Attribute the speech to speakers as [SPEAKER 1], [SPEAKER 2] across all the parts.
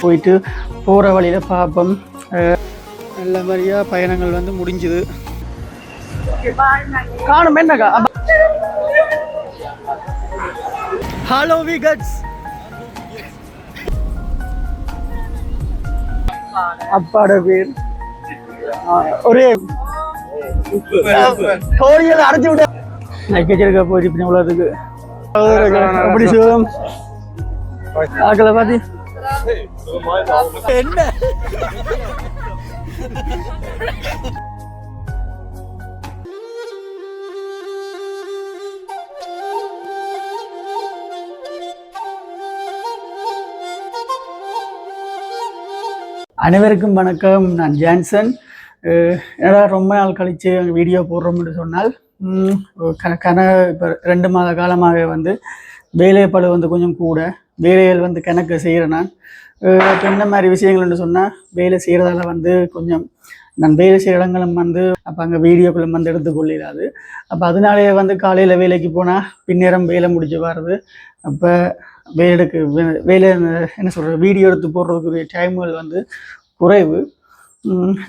[SPEAKER 1] போயிட்டு போகிற வழியில் பார்ப்போம். நல்ல மாதிரியாக பயணங்கள் வந்து முடிஞ்சுது. காணும் என்னக்கா ஹலோ விகட்ஸ் அப்பாட பேர் ஒரே கோழியில் அரைச்சி விட நைக்கச்சிருக்க போயிட்டு இவ்வளோதுக்கு அப்படி சிவம் ஆக்களை பார்த்து என்ன அனைவருக்கும் வணக்கம். நான் ஜான்சன். என்னடா ரொம்ப நாள் கழித்து அங்கே வீடியோ போடுறோம்னு சொன்னால் இப்போ 2 மாத காலமாக வந்து வேலைப்பளு வந்து கொஞ்சம் கூட வேலைகள் வந்து கணக்கு செய்கிறேன். நான் என்ன மாதிரி விஷயங்கள்னு சொன்னால் வேலை செய்கிறதால வந்து கொஞ்சம் நான் வேலை செய்கிற இடங்களும் வந்து அப்போ அங்கே வீடியோக்களும் வந்து எடுத்துக்கொள்ளாது. அப்போ அதனாலேயே வந்து காலையில் வேலைக்கு போனால் பின்னேரம் வேலை முடிஞ்சு வர்றது. அப்போ வேலை என்ன சொல்கிறது வீடியோ எடுத்து போடுறதுக்குரிய டைம்கள் வந்து குறைவு.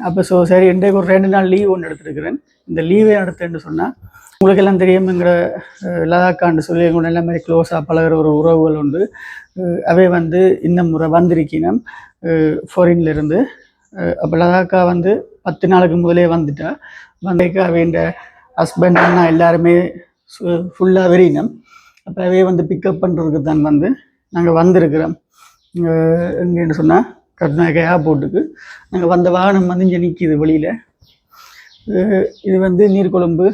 [SPEAKER 1] அப்போ சரி இன்றைக்கு ஒரு 2 நாள் லீவ் ஒன்று எடுத்துருக்கிறேன். இந்த லீவை எடுத்தேன்னு சொன்னால் உங்களுக்கு எல்லாம் தெரியும்ங்கிற லதாக்கான்னு சொல்லி எங்களோட எல்லா மாதிரி க்ளோஸாக பழகிற ஒரு உறவுகள் உண்டு. அவை வந்து இந்த முறை வந்திருக்கணும் ஃபாரின்லேருந்து. அப்போ லதாக்கா வந்து 10 நாளுக்கு முதலே வந்துட்டா. வந்திருக்கா அவைண்ட ஹஸ்பண்ட் அண்ணா எல்லாருமே ஃபுல்லாக வெறினோம். அப்போ அவையே வந்து பிக்கப் பண்ணுறதுக்கு தான் வந்து நாங்கள் வந்திருக்கிறோம். எங்கேன்னு சொன்னால் கர்நாடகா ஏர்போர்ட்டுக்கு நாங்கள் வந்த வாகனம் வந்து இங்கே நிற்கிது வெளியில். இது வந்து நீர்கொழும்பு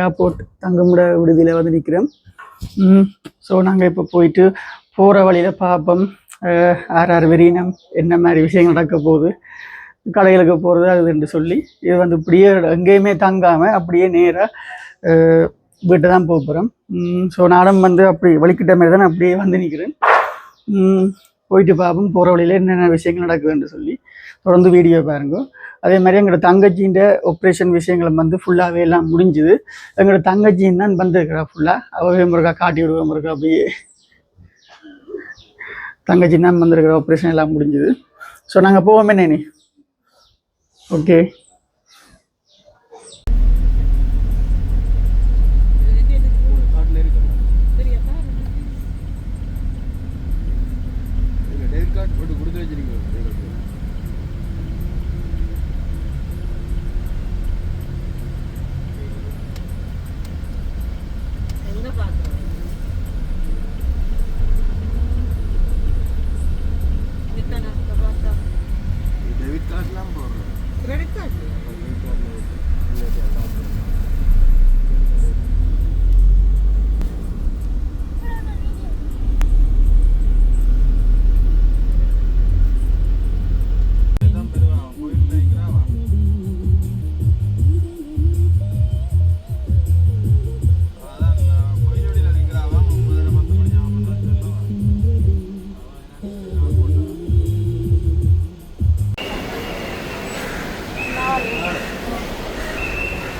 [SPEAKER 1] ஏர்போர்ட் தங்குமிட விடுதியில் வந்து நிற்கிறோம். ஸோ நாங்கள் இப்போ போயிட்டு போகிற வழியில் பார்ப்போம் யார் வெறினம் என்ன மாதிரி விஷயங்கள் நடக்க போகுது, கடைகளுக்கு போகிறது அதுன்னு சொல்லி. இது வந்து இப்படியே எங்கேயுமே தங்காமல் அப்படியே நேராக வீட்டை தான் போக போகிறோம். ஸோ நானும் வந்து அப்படி வலிக்கிட்ட மாதிரி தான் அப்படியே வந்து நிற்கிறேன். போயிட்டு பார்ப்போம் போகிற வழியில் என்னென்ன விஷயங்கள் நடக்குதுன்னு சொல்லி. தொடர்ந்து வீடியோ பாருங்க. அதே மாதிரி எங்களோட தங்கச்சின்ற ஆப்ரேஷன் விஷயங்களும் வந்து ஃபுல்லாகவே எல்லாம் முடிஞ்சுது. எங்களோட தங்கச்சின்னு தான் வந்துருக்கிறா ஃபுல்லாக. அவவே முருகா காட்டி விடுவோம் முருகா அப்படியே தங்கச்சின்னு தான் வந்துருக்கிற ஆப்ரேஷன் எல்லாம் முடிஞ்சுது. ஸோ நாங்கள் போவோமே நீ ஓகே.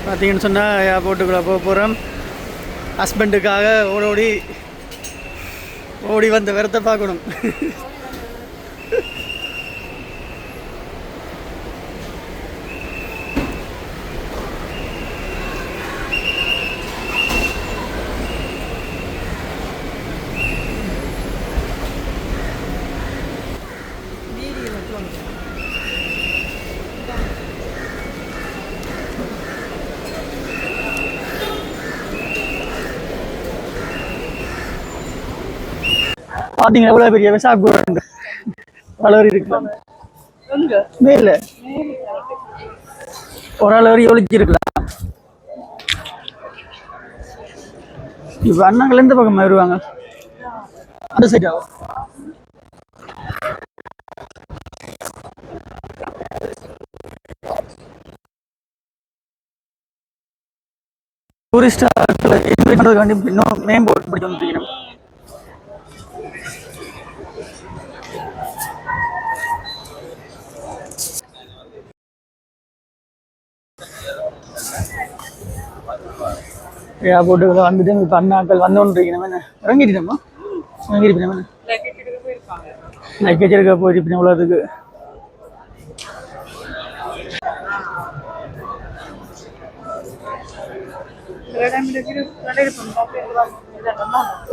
[SPEAKER 1] பார்த்தீங்கன்னு சொன்னால் ஏர்போர்ட்டுக்குள்ளே போக போகிறோம். ஹஸ்பண்டுக்காக ஓடி வந்த விரத்தை பார்க்கணும். பார்த்தீங்கன்னா எவ்வளோ பெரிய விசாக்கு வளரி இருக்கு மேல ஒரு ஆள் வரி ஒழிச்சிருக்கலாம். இப்போ அண்ணாங்கள் எந்த பக்கம் வருவாங்க? அந்த சைடா டூரிஸ்ட் என்ஜாய் பண்ணுறதுக்காண்டி இன்னும் மேம்போர்ட் பிடிச்சி வந்துருக்கணும். ஏர்போர்ட்டுக்குள்ள வந்துட்டு இப்போ அண்ணாக்கள் வந்தோன்றிருக்கணும். என்ன இறங்கிட்டோமா? இறங்கிருப்போம். நெக்கச்சரிக்கா போயிட்டு இப்படி இவ்வளோதுக்கு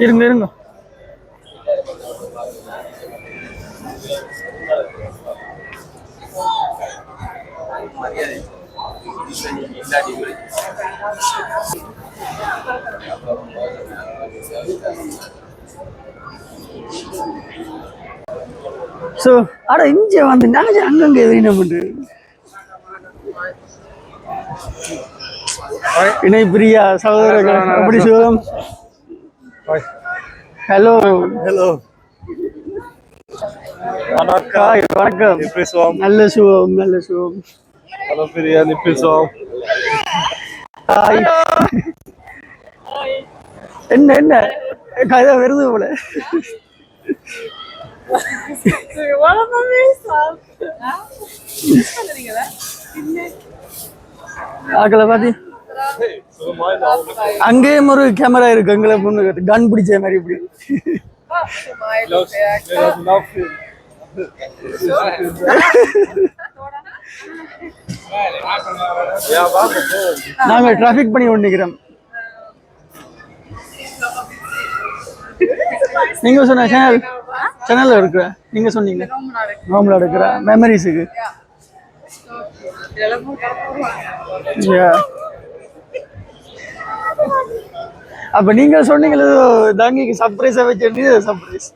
[SPEAKER 1] இருங்க இருங்க. ஸோ அட இங்கே வந்து நாங்கள் அங்கங்கே எதிரின பண்ணுறது இணை பிரியா சகோதரர்கள் அப்படி சுகம். Hello
[SPEAKER 2] Hello.
[SPEAKER 1] வணக்கம்.
[SPEAKER 2] Pessoal.
[SPEAKER 1] நல்ல சுகம் நல்ல சுகம்.
[SPEAKER 2] Fala, Feriane, pessoal.
[SPEAKER 1] ஹாய். என்ன என்ன கதை வருது போல. ஆக்களை பாத்தி அங்கேயும் ஒரு கேமரா இருக்கு. அங்கே பொண்ணு கன் பிடிச்ச மாதிரி இப்படி நாங்க டிராபிக் பண்ணி கொண்டு நிக்கிறோம். நீங்க சொன்ன சேனல்ல இருக்கிற நீங்க சொன்னீங்க ரோம்ல இருக்கிற மெமரிஸுக்கு. அப்ப நீங்க சொன்னீங்களோ தாங்கிக்கு சர்ப்ரைஸா வச்சிருந்தீங்க. சர்ப்ரைஸ்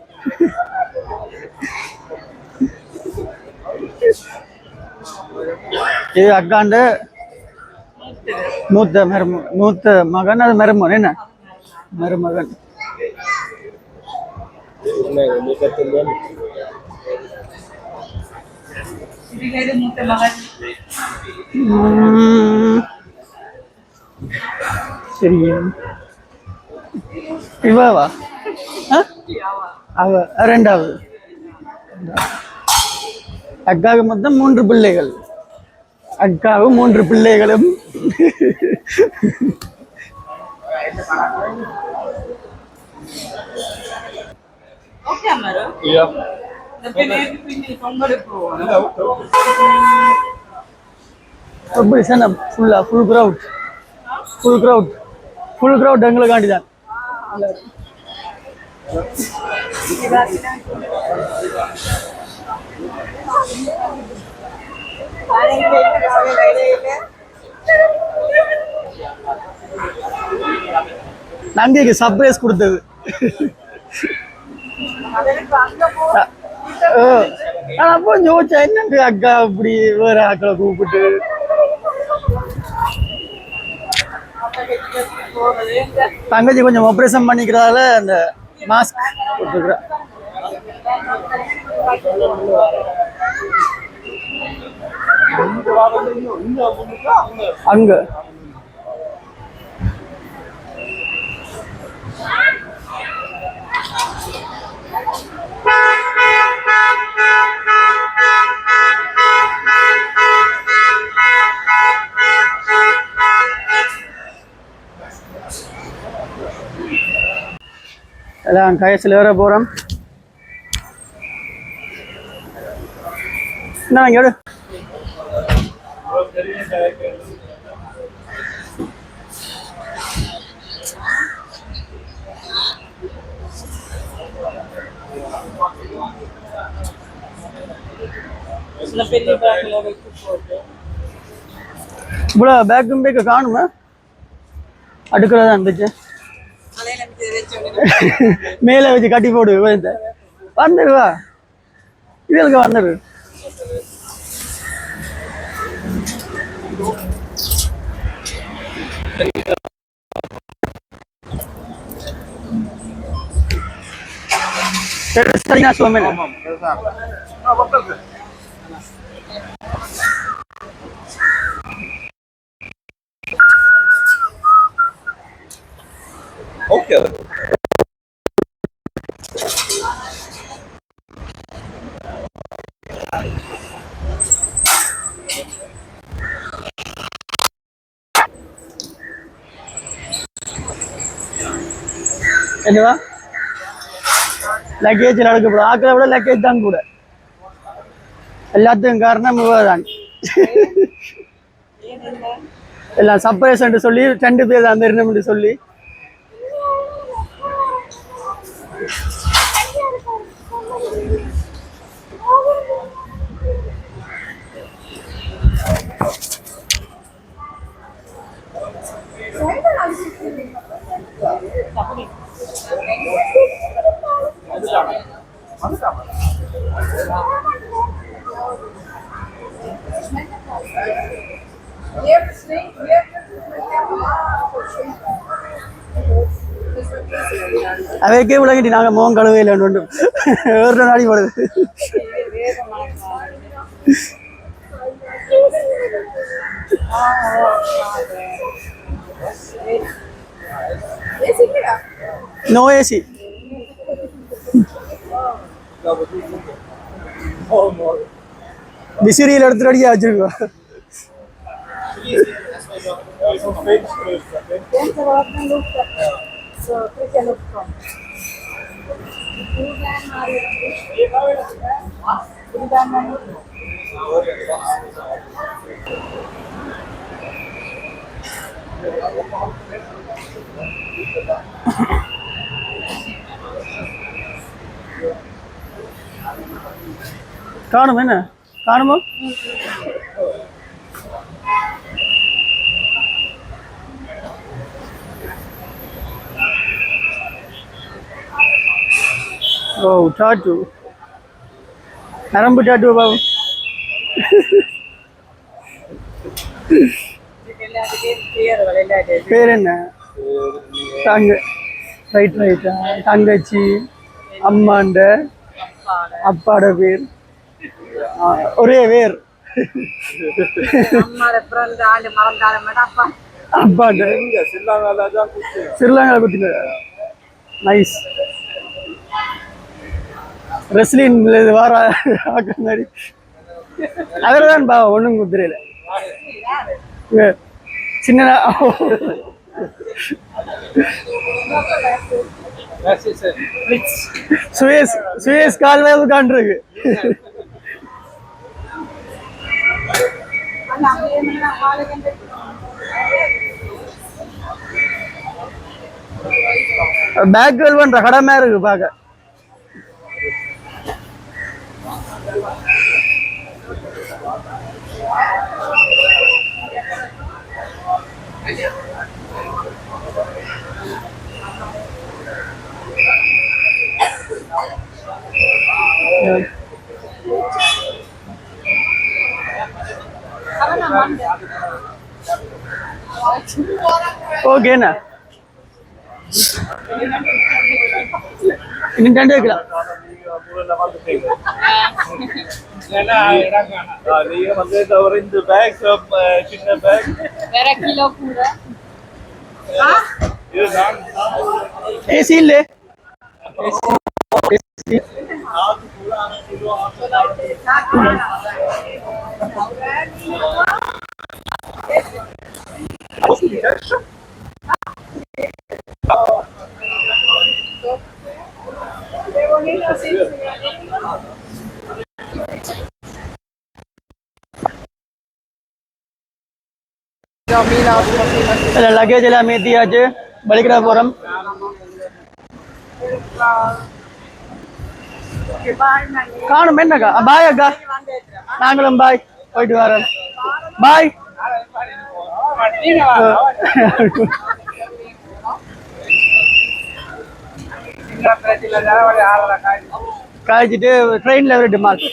[SPEAKER 1] இது அக்காண்ட மூத்த மகன். அது மருமகன் என்ன மருமகன். சரி இவவா அவ ரெண்டாவது. அக்காவுக்கு மொத்தம் 3 பிள்ளைகள். அக்காவும் 3 பிள்ளைகளும். எப்படி சனம் ஃபுல்லா ஃபுல் க்ரௌட் எங்களுக்காண்டி தான். நங்கைக்கு சர்ப்ரைஸ் கொடுத்தது. அப்போ யோசிச்சா என்னண்டு அக்கா அப்படி வேற ஆக்களை கூப்பிட்டு தங்கச்சி கொஞ்சம் ஆப்ரேஷன் பண்ணிக்கிறதால அந்த மாஸ்க் போட்டுக்கிறா. அங்க எல்லாம் கயசில் வேற போகிறோம். என்ன எடு இவ்வளோ பேக்கும் பேக்க காணுமா? அடுக்கிறதா இருந்துச்சு. மேலே வச்சு கட்டி போடு. வந்துடுவா இதுக்கு வந்துடு. சரிங்க சுவாமி.
[SPEAKER 2] Okay.
[SPEAKER 1] என்னவா லக்கேஜில் எடுக்கப்படும் ஆக்களை விட லக்கேஜ் தான் கூட எல்லாத்துக்கும் காரணம் இவதான் எல்லாம் சர்ப்ரைஸ் சொல்லி 2 பேர் அந்த இருந்தோம்னு சொல்லி அவைக்கே விளங்கிட்டு நாங்கள் முகம் கழுவே இல்லை ஒன்று ஒரு நாடி போடுது நோ ஏசி விசிறியில் எடுத்துட்டு அடிக்க வச்சிருக்கோம் காணும் என்ன காணுமோ ஓ டாட்டு நரம்பு டாட்டு பாபு பேர் என்ன தங்க ரைட் ரைட்டா தங்கச்சி அம்மாண்ட அப்பாட பேர் ஒரே பேர் அப்பாண்ட ஸ்ரீலங்கா குத்தின நைஸ் ரெஸ்லின் வார மாதிரி அவர் தான் பா ஒன்றும் குதிரையில் சின்ன சுயேஸ் சுயேஸ் கால் வேலை உட்காந்துருக்கு பேக் வெல் பண்ற கடமை இருக்கு பார்க்க ஓகேண்ணா இன்னும் 2 வைக்கலாம்
[SPEAKER 2] நீங்க வந்து இந்த பேக் சின்ன பேக்
[SPEAKER 3] வேற கிலோ கூட
[SPEAKER 1] ஏசி இல்ல लगेज एल मेतियाच बलिकड़ा पोरम காணும் என்னக்கா பாய் அக்கா நாங்களும் பாய் போயிட்டு வரோம் பாய் காய்ச்சிட்டு ட்ரெயின்ல விட்டு மார்க்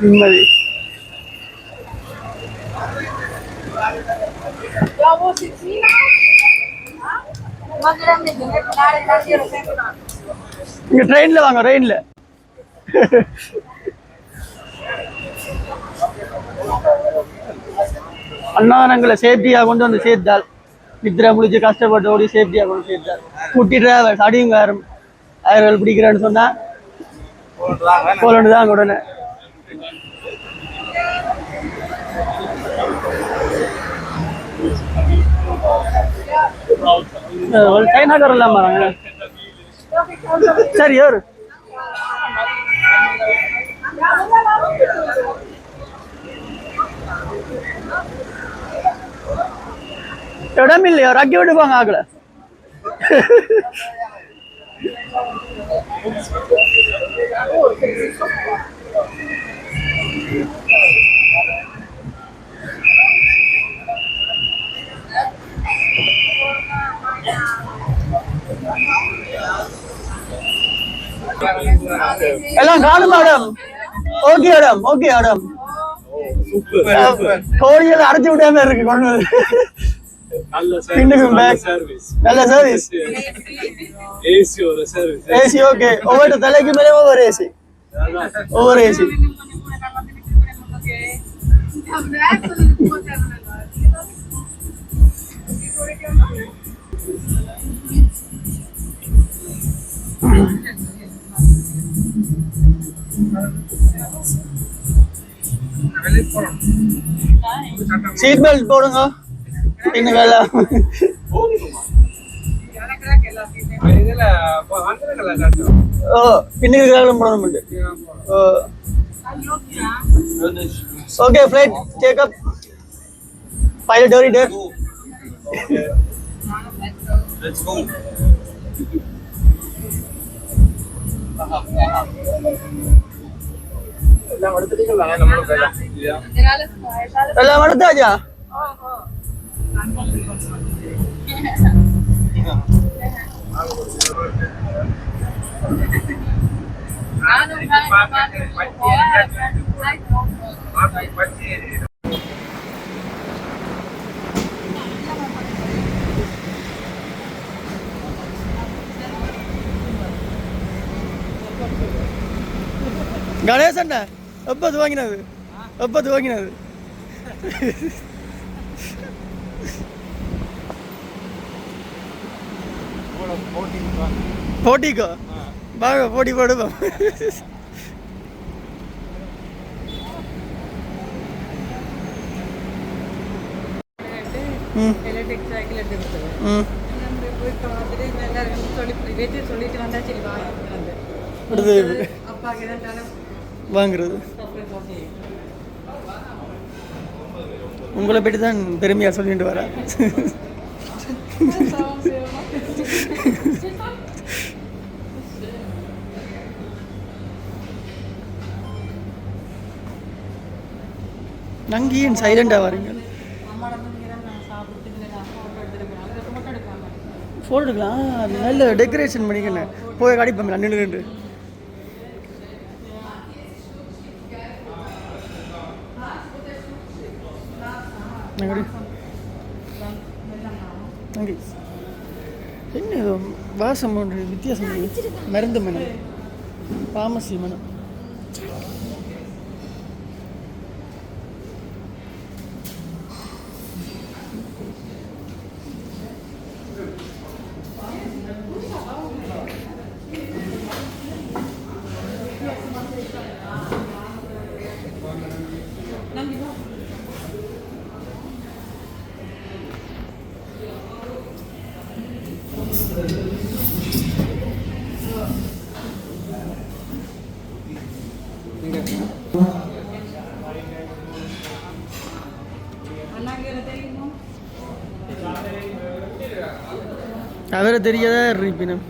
[SPEAKER 1] நிம்மதி இங்க ட்ரெயின்ல வாங்க ட்ரெயின்ல அண்ணாநங்களை சேஃப்டியா கொண்டு வந்து சேர்த்தால் நித்திர முடிச்சு கஷ்டப்பட்டு ஓடி சேஃப்டியா கொண்டு சேர்த்தால் குட்டி டிராவல்ஸ் அடியும் யாரும் அவர்கள் பிடிக்கிறேன்னு சொன்னா போலண்டு தான் உடனே சைனாக்கார இல்லாம சரி ஒரு இடம் இல்லையா ரக்கி விட்டுப்பாங்க ஆக்கல எல்லாம் காணும் madam okay madam okay madam கோழிகள் அடைச்சு விடாம இருக்கு கொண்டு வந்து நல்ல சர்வீஸ் ஏசி ஓகே ஒவ்வொரு தலைக்கு மேலே ஒவ்வொரு ஏசி சீட் பெல்ட் போடுங்க பின்னுக்கெல்லாம் ஓ பின்னுக்கெல்லாம் போடணும் okay flight take up pilot already there let's go எல்லாம் எடுத்தாச்சா கணேசன் எப்போது வாங்கினது போட்டிக்கோ வாங்க போட்டி போடுவோம்
[SPEAKER 3] எலக்ட்ரிக் சைக்கிள் எடுத்து போய் பார்த்துட்டு எல்லாரும் சொல்லிட்டு வந்தா சரி வாங்க அப்பாக்கு தான்
[SPEAKER 1] வாங்குறது உங்களை பற்றி தான் பெருமையாக சொல்லிட்டு வரேன் நங்கி ஏன் சைலண்டாக வரீங்க ஃபோட்டோ எடுக்கலாம் நல்ல டெக்கரேஷன் பண்ணிக்கணும் போய் கடிப்போம் நின்று என்ன ஏதோ வாசம் ஒன்று வித்தியாசம் மருந்து மனம் பாமசி மனம் அவரை தெரியாதா இருப்பினும்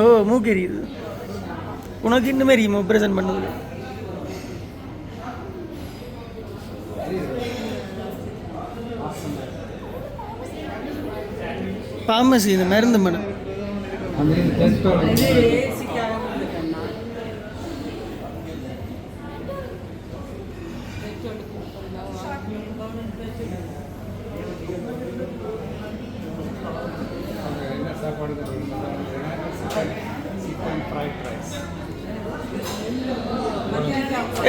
[SPEAKER 1] ஓ மூக்கெரியுது உனக்கு இந்த மாதிரி ஆப்ரேஷன் பண்ணது பாமசி இந்த மருந்து மனம்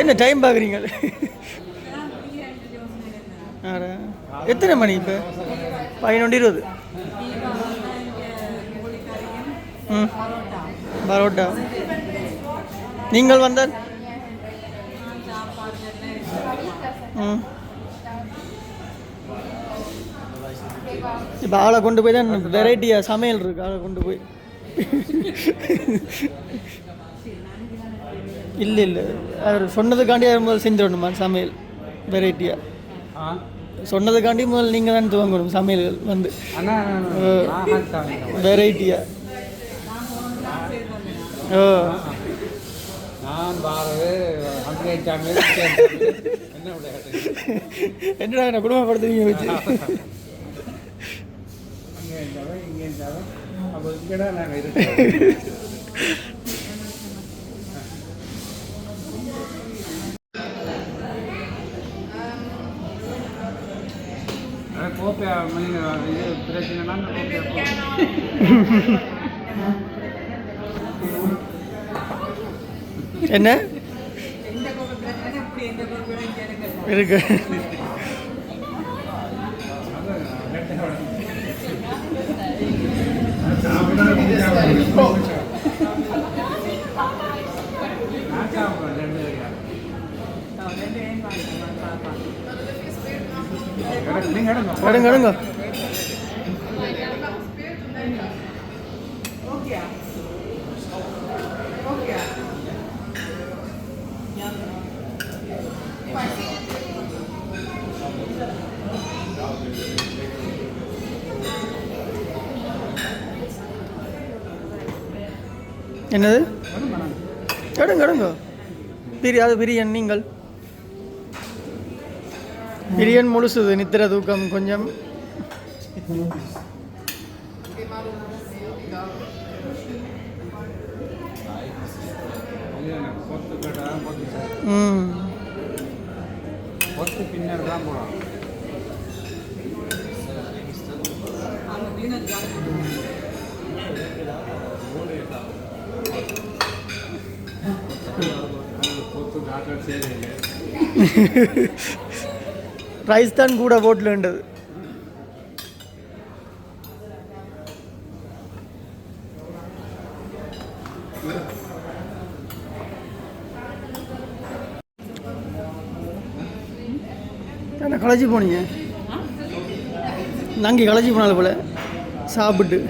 [SPEAKER 1] என்ன டைம் பார்க்குறீங்க எத்தனை மணி இப்போ 11:20 பரோட்டா நீங்கள் வந்தால் இப்போ ஆளை கொண்டு போய் தான் வெரைட்டியாக சமையல் இருக்கு, ஆளை கொண்டு போய். இல்லை இல்லை, அவர் சொன்னதுக்காண்டி அவர் முதல் செஞ்சிடணுமா சமையல் வெரைட்டியாக? சொன்னதுக்காண்டி முதல் நீங்கள் தான் துவங்கணும் சமையல்கள் வந்து வெரைட்டியாக. ஓ என்னடா என்ன குடும்பப்படுத்துவீங்க வச்சு? என்ன இருக்கு? எடுங்க என்னது? எடுங்க அது பிரியன். நீங்கள் பிரியன் முழுசுது, நித்திர தூக்கம் கொஞ்சம்.
[SPEAKER 2] பின்னர் தான் போகலாம்.
[SPEAKER 1] ரைஸ் தான் கூட போட்டுலன்றது. என்ன களைச்சி போனீங்க? நாங்கள் களைச்சி போனால போல சாப்பிட்டு.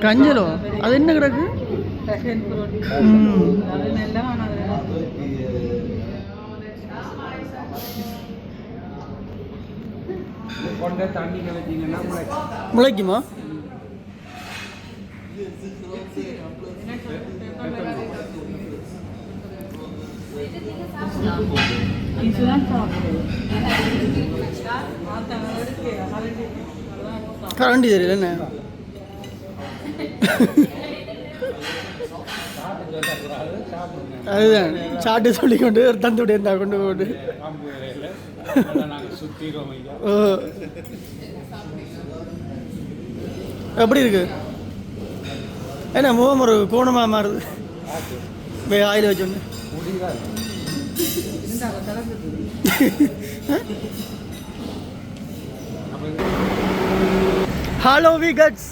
[SPEAKER 1] கஞ்சலோ அது என்ன கிடக்கு? முளைக்குமா? கரண்டி தெரியல என்ன? அதுதான் சாட்டு சொல்லி கொண்டு தந்துவிட்டு இருந்தா கொண்டு போட்டு. ஓ எப்படி இருக்கு? என்ன முகம் ஒரு கோணமாக மாறுது ஆயில் வச்சோன்னு? ஹலோ விகட்ஸ்.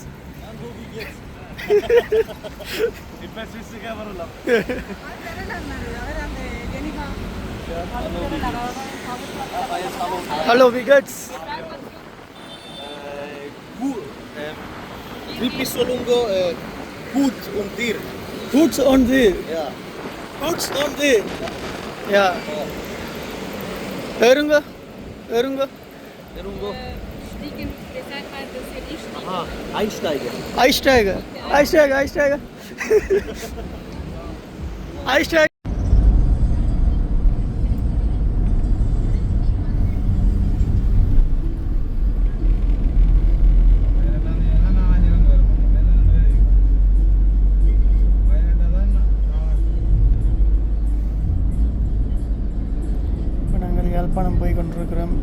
[SPEAKER 1] Hallo, wie geht's?
[SPEAKER 4] Wie bist du Lungo? Gut und dir?
[SPEAKER 1] Gut und dir?
[SPEAKER 4] Ja.
[SPEAKER 1] Gut und dir? Ja. Hörunga?
[SPEAKER 4] Lungo? Aha, Einsteiger.
[SPEAKER 1] Einsteiger. Einsteiger, Einsteiger. Einsteiger. Yazhpanam போய் கொண்டிருக்கிறோம்.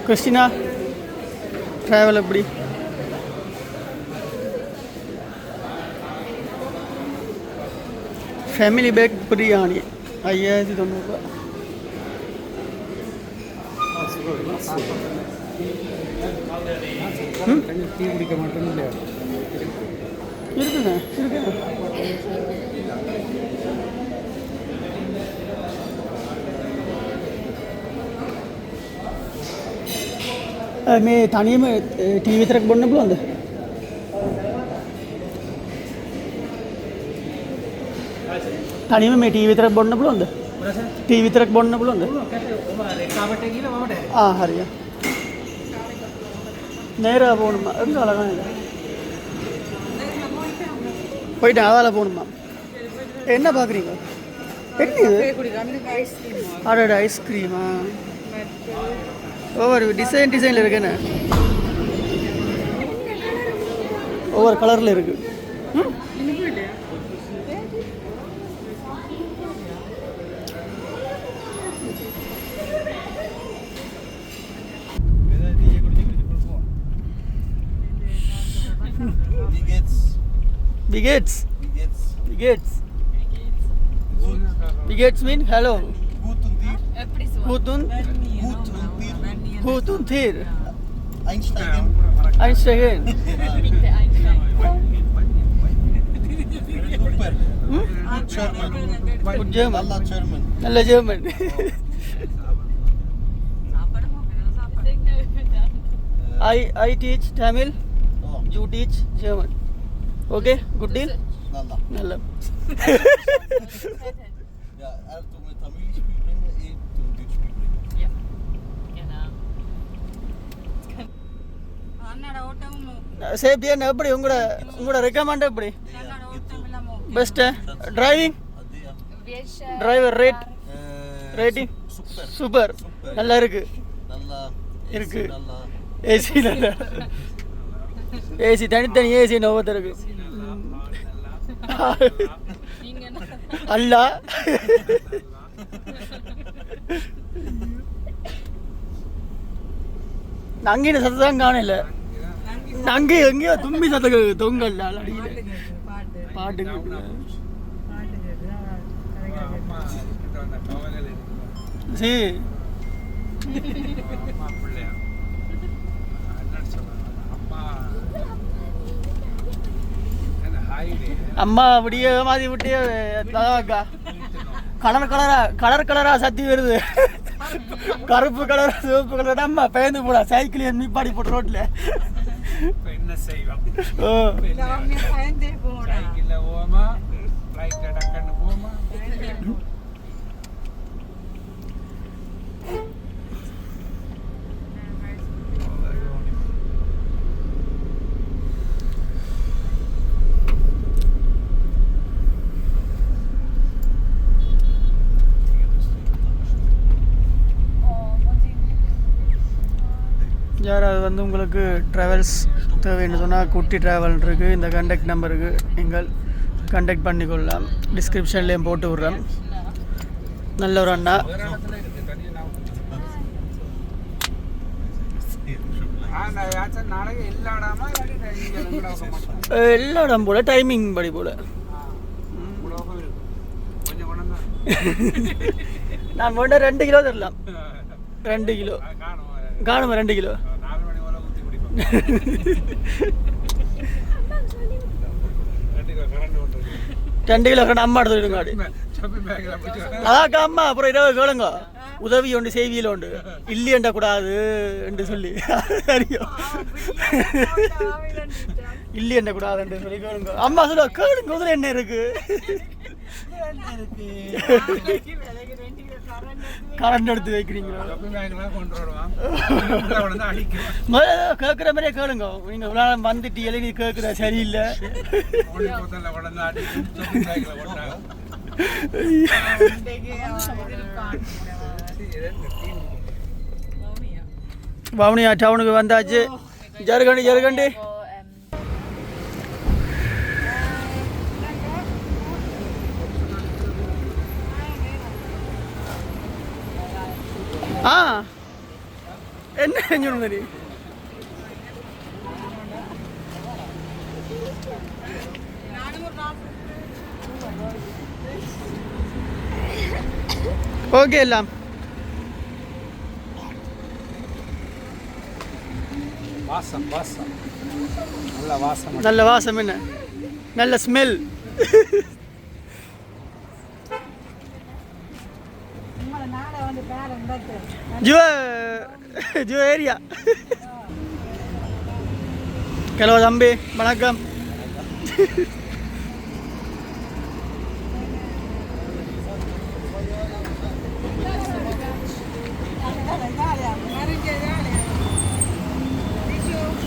[SPEAKER 1] கிறிஸ்டினா ட்ராவல் எப்படி? ஃபேமிலி பேக் பிரியாணி 5090
[SPEAKER 2] டீ குடிக்க மாட்டேன்னு இல்லையா?
[SPEAKER 1] இருக்குங்க இருக்குங்க. मैं थाने में टीवी तरक बोलने बुलाऊँ थाने में मैं टीवी तरक बोलने बुलाऊँ टीवी तरक बोलने बुलाऊँ हाँ हरिया நேராக போகணுமா எங்கே அழகாக இல்லை போயிட்டு அதால் போகணுமா என்ன பார்க்குறீங்க என்ன இது அடட ஐஸ்கிரீமா ஒவ்வொரு டிசைனில் இருக்குன்னு ஒவ்வொரு கலரில் இருக்குது Bigetz mean hello. Guten Tag.
[SPEAKER 4] Einsteigen.
[SPEAKER 1] Einsteigen.
[SPEAKER 4] Super. German.
[SPEAKER 1] Good German.
[SPEAKER 4] Allah German.
[SPEAKER 1] Nalla German. I teach Tamil.
[SPEAKER 4] Oh.
[SPEAKER 1] You teach German. Okay, good deal.
[SPEAKER 4] Allah.
[SPEAKER 1] Nalla.
[SPEAKER 4] Ja, tut mir Tamil spielen bringen, tut Deutsch spielen bringen.
[SPEAKER 3] Ja, genau. அண்ணாட ஓட்டமும்
[SPEAKER 1] safety என்ன எப்படி உங்களோட recommend எப்படி
[SPEAKER 3] அண்ணாட ஓட்டம் இல்லாம
[SPEAKER 1] best driving driver rating super நல்லா இருக்கு
[SPEAKER 4] நல்லா
[SPEAKER 1] இருக்கு
[SPEAKER 4] நல்லா
[SPEAKER 1] ஏசி நல்லா ஏசி தனித்தனி ஏசி ஒவ்வொருத்தருக்கு அல்ல நங்கின சத்தம் காணல நங்க எங்கேயோ தும்பி சத்த தொங்கல் அடியில் பாட்டு சரி அம்மா அப்படியே மாதிரி விட்டியே அக்கா கலர் கலரா சத்தி வருது கருப்பு கலர் சிவப்பு கலர் அம்மா பயந்து போடா சைக்கிள் நிப்பாடி போட்டு ரோட்ல
[SPEAKER 2] என்ன செய்வோம்
[SPEAKER 3] பயந்தே போடா
[SPEAKER 2] சைக்கிள்ல போமா ஃப்ளைட்ல டக்கன்னு போமா
[SPEAKER 1] யாராவது வந்து உங்களுக்கு ட்ராவல்ஸ் தேவைன்னு சொன்னால் குட்டி ட்ராவல் இருக்குது இந்த கான்டாக்ட் நம்பருக்கு நீங்கள் கான்டாக்ட் பண்ணிக்கொள்ளலாம் டிஸ்கிரிப்ஷன்லேயும் போட்டு விட்றேன் நல்ல ஒரு அண்ணா எல்லா இடம் போல் டைமிங் படி போல் நான் மட்டும் 2 கிலோ தரலாம் 2 கிலோ காணுமா 2 கிலோ 2 கிலோ கரண்ட் அம்மா எடுத்து விடுங்க அதாக்கா அம்மா அப்புறம் இரவு கேளுங்க உதவி உண்டு செய்வியில் உண்டு இல்லையண்ட கூடாது என்று சொல்லி தெரியும் இல்லையண்ட கூடாதுன்னு சொல்லி கேளுங்க அம்மா சொல்ல கேளுங்க முதல்ல என்ன இருக்கு கரண்ட் எடுத்து வைக்கிறீங்களா கேட்குற மாதிரியே கேளுங்க நீங்க வந்துட்டு எழுதி கேட்குற சரியில்லை வவுனியா டவுனுக்கு வந்தாச்சு ஜருகண்டி என்ன செஞ்சு ஓகே எல்லாம் நல்ல வாசம் என்ன நல்ல ஸ்மெல் ஜுவ ஏரியா ஹலோ தம்பி வணக்கம்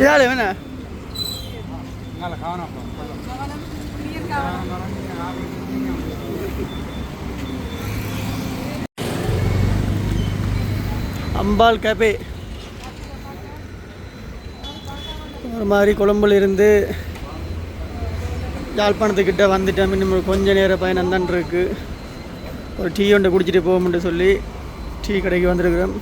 [SPEAKER 1] இதாலே வேணா அம்பாள் கேபே ஒரு மாதிரி கொழும்புல இருந்து யாழ்ப்பாணத்துக்கிட்ட வந்துட்டேன். இன்னும் கொஞ்சம் நேரம் பயணம் தான் இருக்கு. ஒரு டீ ஒன்று குடிச்சிட்டு போகும்னு சொல்லி டீ கடைக்கு வந்திருக்கிறோம்.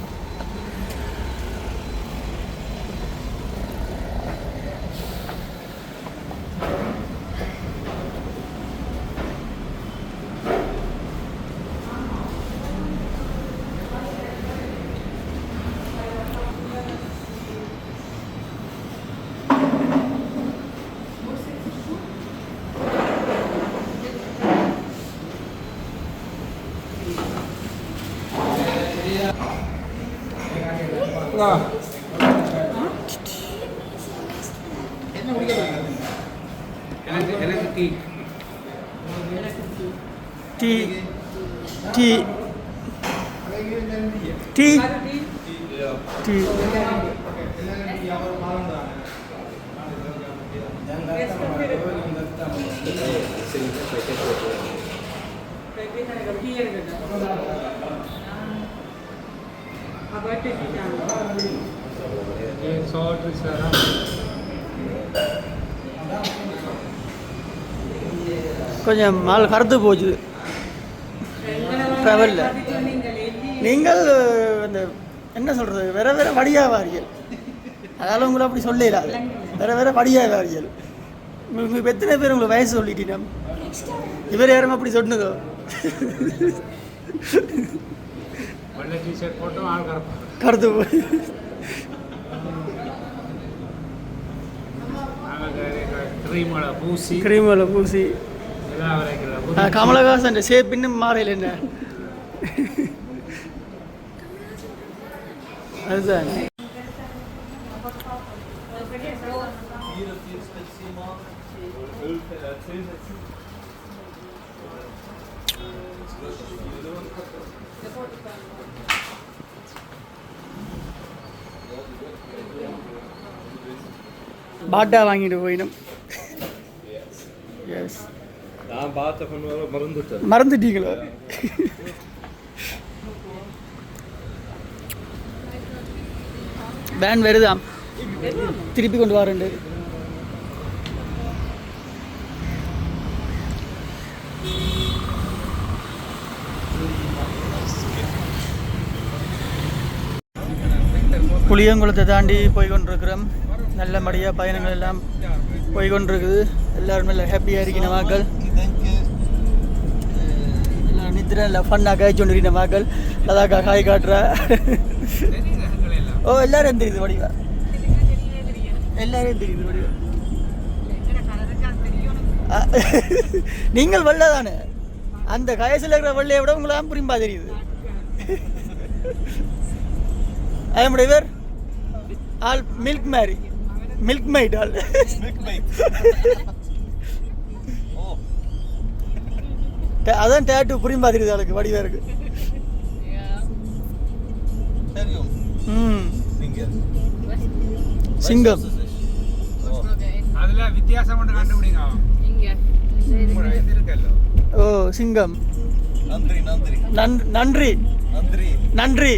[SPEAKER 1] டீ டீ டீ டீ கொஞ்சம் மால் கருத்து போச்சு ட்ராவலில். நீங்கள் அந்த என்ன சொல்கிறது வேற வேற வடியாவாரியல், அதனால் உங்களை அப்படி சொல்லலாது. வேற வேற வடியாவாரியல். உங்களுக்கு இப்போ எத்தனை பேர் உங்களுக்கு வயசு சொல்லிட்டீங்க? இவர் யாரும் அப்படி சொன்னதோ? கருத்து போய் கிரீமலை பூசி கமலஹாசன் ஷேப் இன்னும் மாறையில் என்ன அதுதான். பாட்டா வாங்கிட்டு போயிடும். எஸ்,
[SPEAKER 2] நான் பார்த்த
[SPEAKER 1] மறந்துட்டீங்களோ? வேன் வருதாம், திருப்பி கொண்டு வரேன். புளியங்குளத்தை தாண்டி போய்கொண்டிருக்கிறோம். நல்லபடியாக பயணங்கள் எல்லாம் போய்கொண்டிருக்குது. எல்லோரும் நல்ல ஹாப்பியாக இருக்கிற மக்கள், எல்லாம் நித்திர இல்லை ஃபன்னாக காய்ச்சி கொண்டிருக்கிற மக்கள். அதாக்கா காய் காட்டுறா. ஓ, எல்லாரும் தெரியுது வடிவா, எல்லாரும் தெரியுது வடிவா. நீங்கள் வெள்ளை தானே, அந்த கயசில் இருக்கிற வெள்ளையை விட உங்களாம் புரியும்பா தெரியுது. அதனுடைய பேர் ஆல் மில்க் மேரி, மில்க் மைட் ஆல். அதான் டேட்டு புரியும்பா தெரியுது அவளுக்கு வடிவா இருக்கு. சிங்கம்
[SPEAKER 2] அதுல வித்தியாசம் ஒன்று கண்டுபிடிங்க.
[SPEAKER 1] ஓ சிங்கம்.
[SPEAKER 4] நன்றி
[SPEAKER 1] நன்றி நன்றி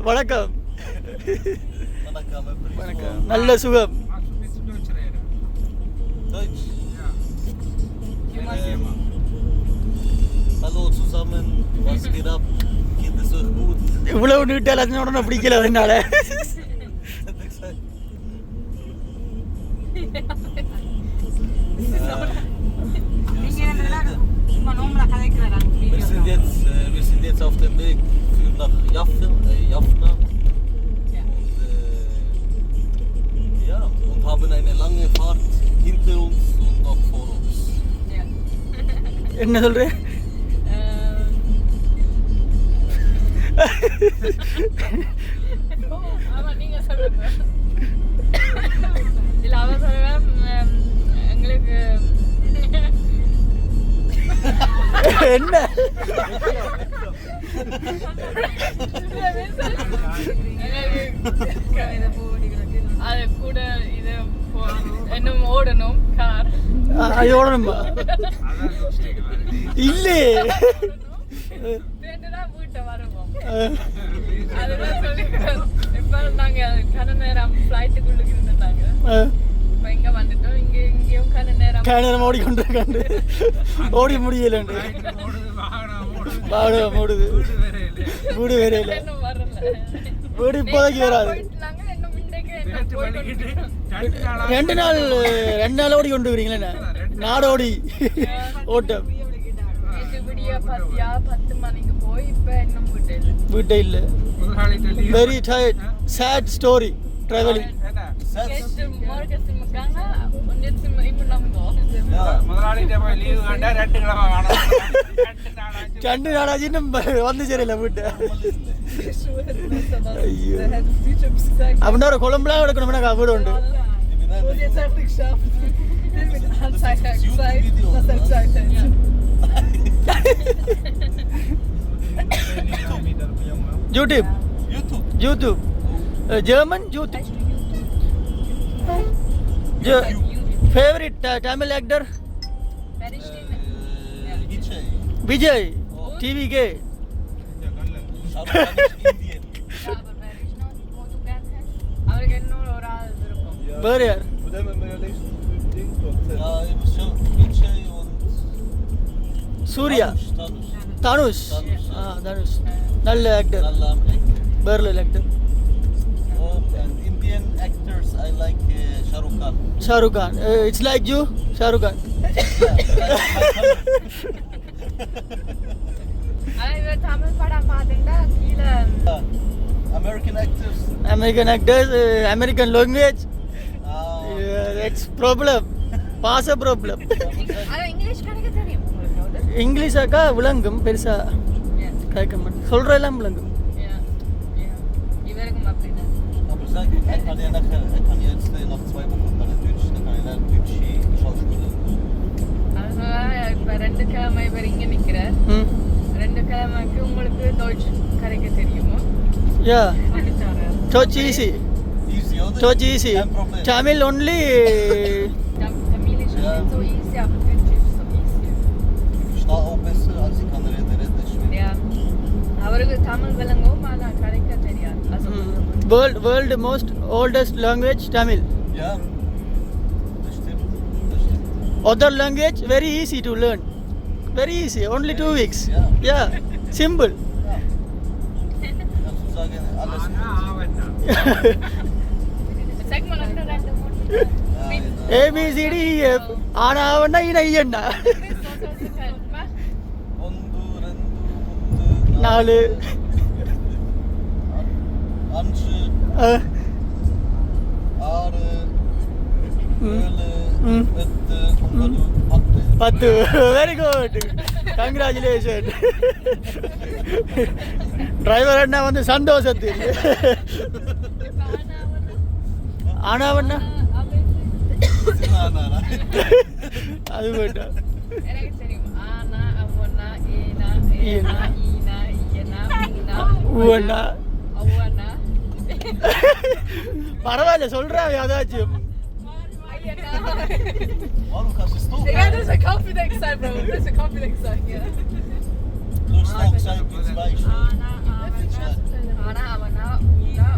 [SPEAKER 1] வணக்கம். வணக்கம். நல்ல சுகம்.
[SPEAKER 4] Hallo zusammen, was geht ab? Geht es euch gut?
[SPEAKER 1] இவ்வளவு நீட்டாக உடனே பிடிக்கல அதனால.
[SPEAKER 4] Wir sind jetzt auf dem Weg nach Jaffna. Und haben eine lange Fahrt hinter uns und noch vor uns.
[SPEAKER 1] என்ன சொல்ற?
[SPEAKER 3] ஆமா நீங்க சொல்லுங்க. இல்ல அவன் சொல்லுவேன் எங்களுக்கு
[SPEAKER 1] என்ன
[SPEAKER 3] அது கூட இது இன்னும் ஓடணும் கார்.
[SPEAKER 1] அது ஓடணுமா? இல்லே
[SPEAKER 3] வீட்டை வருவோம். அதுதான் சொல்லிக்கிறோம். இப்ப நாங்க கன நேரம் ஃபிளைட்டுக்குள்ளுக்கு இருந்தாங்க. இப்ப இங்க வந்துட்டோம். இங்கேயும் கன நேரம்
[SPEAKER 1] ஓடிக்கொண்டிருக்காண்டு ஓடி முடியல. வாகனம் ஓடுது. வீடு வேற இல்லை. வீடு இப்போதைக்கு வராது. 2 நாள் ஓடி கொண்டு வரீங்களே நாடோடி ஓட்டம்.
[SPEAKER 3] 10 மணிக்கு போய் இப்ப இன்னும்
[SPEAKER 1] வீட்டை இல்லை. Very tired, chat story travelling. ரெண்டு நாளாச்சு இன்னும் வந்து சரியில்லை வீட்டை. ஐயோ அப்படின்னா ஒரு குழம்புலாம் எடுக்கணும்னா வீடு உண்டு. YouTube German YouTube. Favourite Tamil actor Vijay. TVK.
[SPEAKER 3] அவருக்கு இன்னொரு ஒரு ஆள் இருக்கும்.
[SPEAKER 1] வேறு யார்? சூர்யா. தனுஷ். தனுஷ் நல்ல ஆக்டர். பேர்ல actor.
[SPEAKER 4] Indian actors I like
[SPEAKER 1] Shah Rukh Khan. It's like you, Shah Rukh Khan.
[SPEAKER 3] Tamil படம் பாத்தீங்கன்னா கீழ
[SPEAKER 4] American actors.
[SPEAKER 1] American actors, American language. That's problem. Pass a problem.
[SPEAKER 3] அத இங்கிலீஷ் கணக்கு தெரியும் உங்களுக்கு?
[SPEAKER 1] இங்கிலீஷ் அக்கா விளங்கும் பெருசா கேட்க மாட்டேன். சொல்ற எல்லாம் விளங்கும்.
[SPEAKER 3] இவருக்கும் அப்படிதான்.
[SPEAKER 4] Aber sag, er kann jetzt nach 2 Wochen bei der Deutsch, dann kann er lernen Deutsche Schauspieler.
[SPEAKER 3] இப்ப 2 கிழமை இவர் இங்க நிக்கிறார். 2 கிழமைக்கு உங்களுக்கு Deutsch கரைக்க தெரியுமா?
[SPEAKER 1] Yeah. Touch easy.
[SPEAKER 4] Easy, oder?
[SPEAKER 1] Touch easy.
[SPEAKER 4] Kein Problem.
[SPEAKER 1] Tamil only.
[SPEAKER 3] Tamil ist nicht so easy, aber Deutsch ist so easy.
[SPEAKER 4] Ich verstehe auch besser, als ich kann reden schwierig.
[SPEAKER 3] Ja. அவருக்கு தமிழ் விளங்கும் ஆனா கரைக்க தெரியாது.
[SPEAKER 1] World most oldest language Tamil.
[SPEAKER 4] Ja. Das stimmt.
[SPEAKER 1] Other language very easy to learn. Very easy, only 2 weeks. Yeah. Simple.
[SPEAKER 4] Kannst du sagen, alles gut?
[SPEAKER 3] Sag mal noch 2
[SPEAKER 1] A B C D E F. ஆனா அவனா இணையண்ணா. 4
[SPEAKER 4] Anche, Are,
[SPEAKER 1] 10 very good congratulation driver அண்ணா வந்து சந்தோஷத்தில் ஆனாவண்ணா அது போயிட்டா
[SPEAKER 3] எனக்கு தெரியும் ஆனா அவனா ஏனா ஏனா ஈனா ஈனா மீனா
[SPEAKER 1] ஊவண்ணா
[SPEAKER 3] அவனா
[SPEAKER 1] பரவாயில்ல சொல்றான் ஏதாச்சும்
[SPEAKER 3] Yeah, there's a coffee next time, bro. There's a coffee next time, yeah. ஆனா அவனா ஊனா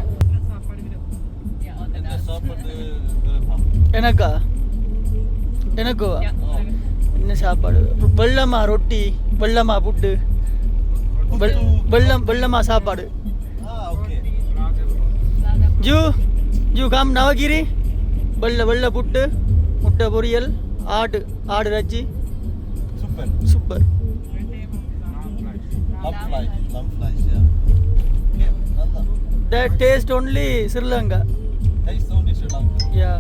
[SPEAKER 3] சாப்பாடு
[SPEAKER 1] எனக்கா எனக்கோ என்ன சாப்பாடு வெள்ளமா ரொட்டி வெள்ளமா புட்டு வெள்ளமா சாப்பாடு ஜூ ஜூ காம் நவகிரி வெள்ள புட்டு முட்டை பொரியல் ஆடு இறைச்சி super that taste only Sri Lanka yeah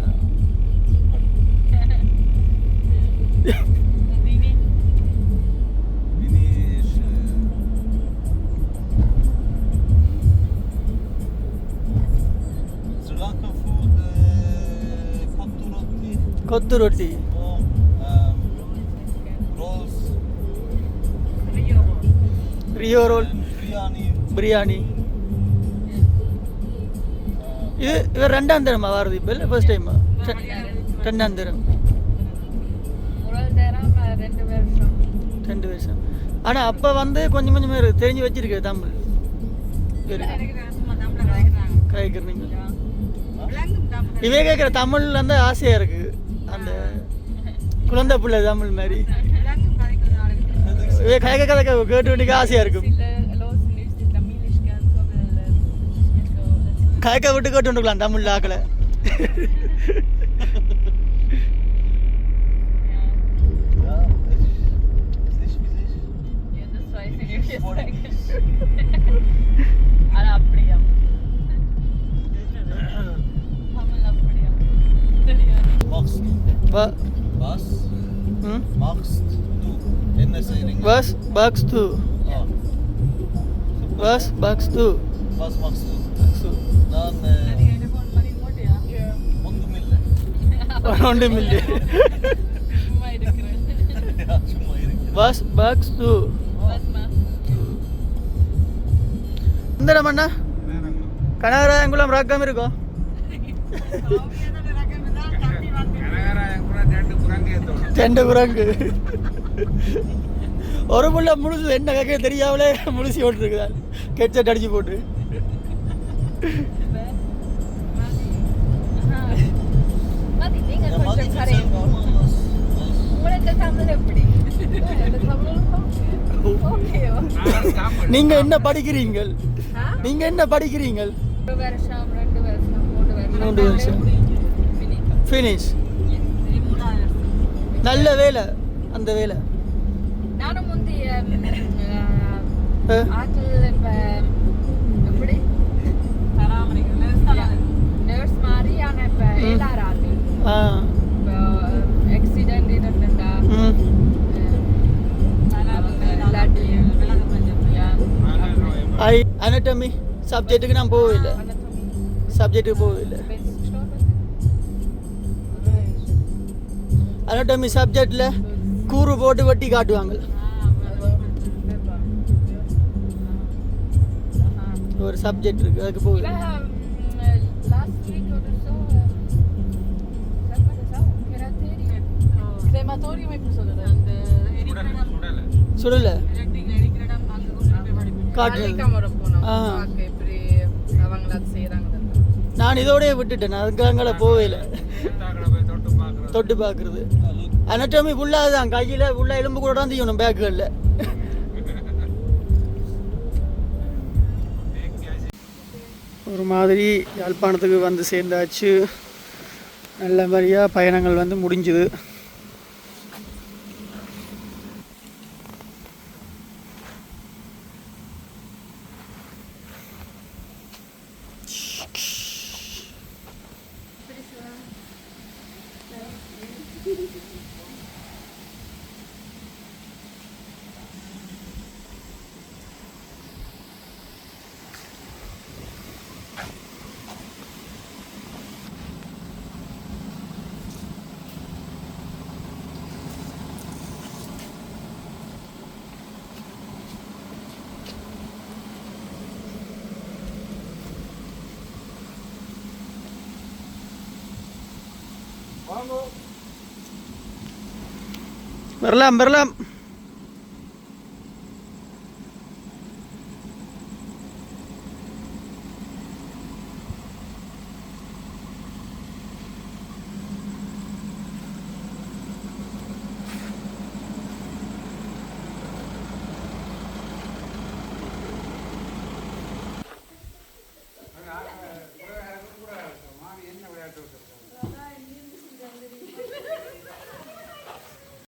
[SPEAKER 1] kottu roti rio roll biryani இது ரெண்டாம் தரமா வருது இப்போ இல்லை ஃபர்ஸ்ட் டைமா ரெண்டாம் தரம்
[SPEAKER 3] முதல் தரம் 2 வருஷம்
[SPEAKER 1] ஆனால் அப்போ வந்து கொஞ்சம் கொஞ்சம் பேர் தெரிஞ்சு வச்சிருக்கு தமிழ் கேட்குறீங்க இவே கேட்குற தமிழ் வந்து ஆசையாக இருக்குது அந்த குழந்தை பிள்ளை தமிழ் மாதிரி இவே கேட்க கதை கேட்டு வேண்டிய ஆசையாக இருக்கும் கேட்க விட்டு கேட்டு வந்துக்கலாம் Tamil ஆக்கலை Was magst du? Was magst du?
[SPEAKER 4] Was machst du? Dann
[SPEAKER 1] ஒன்றுமில்லை Was magst du? இந்த நம்மண்ணா கனகராயங்குளம் ராக்கம் இருக்கும் ரெண்டு குரங்கு ஒரு புள்ள முழுசு என்ன கேட்க தெரியாமலே முழுசி ஓட்டுருக்குதா கெட்செட் அடிச்சு போட்டு நீங்க என்ன படிக்கிறீங்கள் நீங்க என்ன படிக்கிறீங்கள்
[SPEAKER 3] 1 வருஷம் 2 வருஷம் 3 வருஷம்
[SPEAKER 1] ஃபினிஷ் நல்ல வேலை அந்த வேலை
[SPEAKER 3] நானும் முந்தைய ஆற்றில் எப்படி நர்ஸ் மாதிரி ஆனால் இப்போ ஏழாறு ஆறு இப்போ ஆக்சிடென்ட் இருந்துட்டா
[SPEAKER 1] ஐ அனட்டமி சப்ஜெக்ட்டுக்கு நான் போகவில்லை சப்ஜெக்ட்டுக்கு போகவில்லை அனட்டமி சப்ஜெக்டில் கூறு போட்டு வெட்டி காட்டுவாங்க ஒரு சப்ஜெக்ட் இருக்கு அதுக்கு போகல சுடல நான் இதோடய விட்டுட்டேன் அதுக்காங்கள போகல தொட்டு பார்க்குறது அனட்டமி ஃபுல்லாக தான் கையில் ஃபுல்லாக எலும்பு கூட தான் தீயணும் பேக்குகளில் ஒரு மாதிரி யாழ்ப்பாணத்துக்கு வந்து சேர்ந்தாச்சு நல்ல மாதிரியாக பயணங்கள் வந்து முடிஞ்சுது வரலாம் வரலாம்